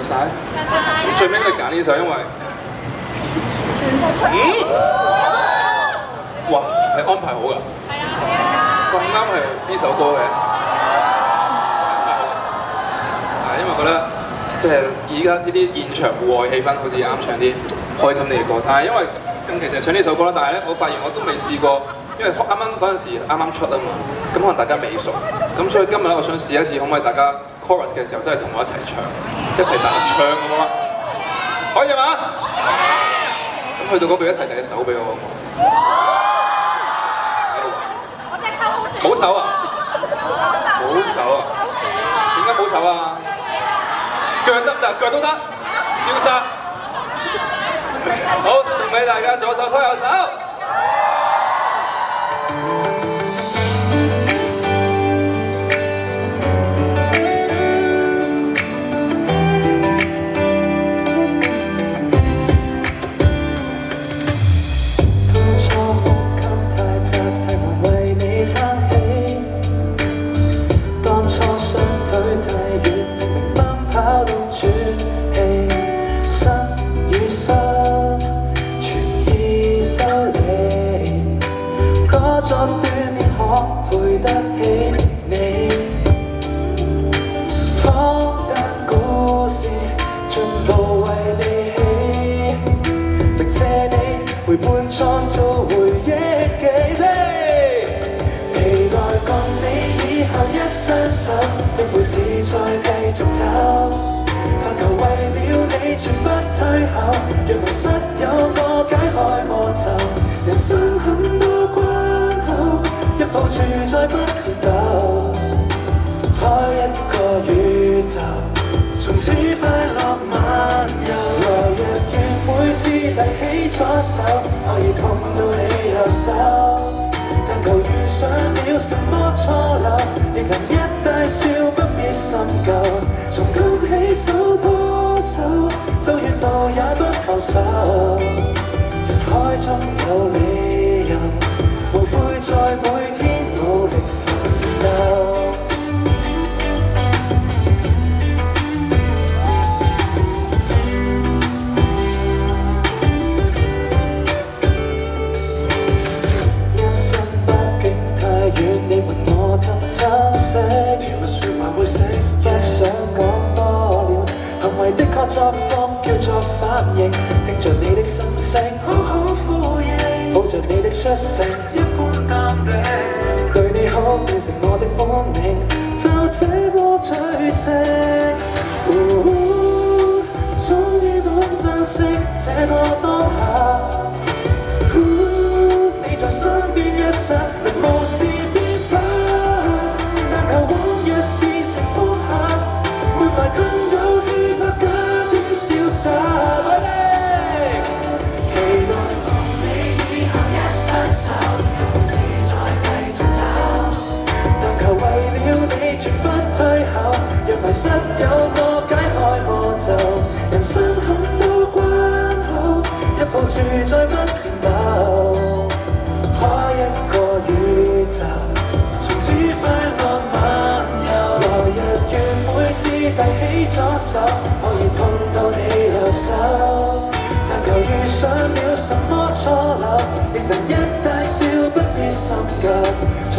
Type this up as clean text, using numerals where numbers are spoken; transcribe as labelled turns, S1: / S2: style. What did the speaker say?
S1: 晒？咁最尾都係揀呢首，因為哇，係安排好㗎，咁啱係呢首歌嘅，因為覺得即係而家呢啲現場戶外氣氛好似啱唱啲開心啲嘅歌，但係因為近期成日唱呢首歌啦，但係咧我發現我都未試過，因為啱啱嗰陣時啱啱出啊嘛，咁可能大家未熟，咁所以今日咧我想試一次，可唔可以大家 chorus 嘅時候真係同我一齊唱，一齊大合唱好唔好啊？可以嘛？咁去到嗰邊一齊遞隻手俾我好唔好？冇手啊！冇手啊！點解冇手啊？腳得唔得？腳都得，照殺！好，送俾大家左手拖右手。
S2: 作鍛鍊可配得起你，荒誕故事盡路為你起，明謝你陪伴創造回憶奇蹟，期待共你以後一雙手，一輩子再繼續走，但求為了你絕不退後，若迷失有我解開魔咒，人生很多關口，一抱住再不顫抖，開一個宇宙，從此快樂漫遊。來日願每次提起左手，可以碰到你右手，但求遇上了什麼錯漏，亦能一大笑不必深究。從今起手拖手，就沿路也不放手。人海中有理由，無悔在每天努力奮鬥。一生北極太遠，你問我怎珍惜？甜蜜説話會死，不想講多了。行為的確作風叫做反應，聽着你的心聲，好好呼應，抱着你的率性，一般淡定，對你好變成我的本領，就這麼追惜。終於懂珍惜這個當下，你在身邊一剎，能無視變化，但求往日是情況下，沒埋更有氣魄加點瀟灑。期待共你以後一雙手，一自在繼續走，但求為了你絕不退後，若迷失有我解開魔咒，人生很多關口，一抱住再不顫抖，開一個宇宙，從此快樂漫遊。來日願每次提起左手，可以碰到你右手，但求遇上了什麼錯漏，亦能一大笑不必深究。從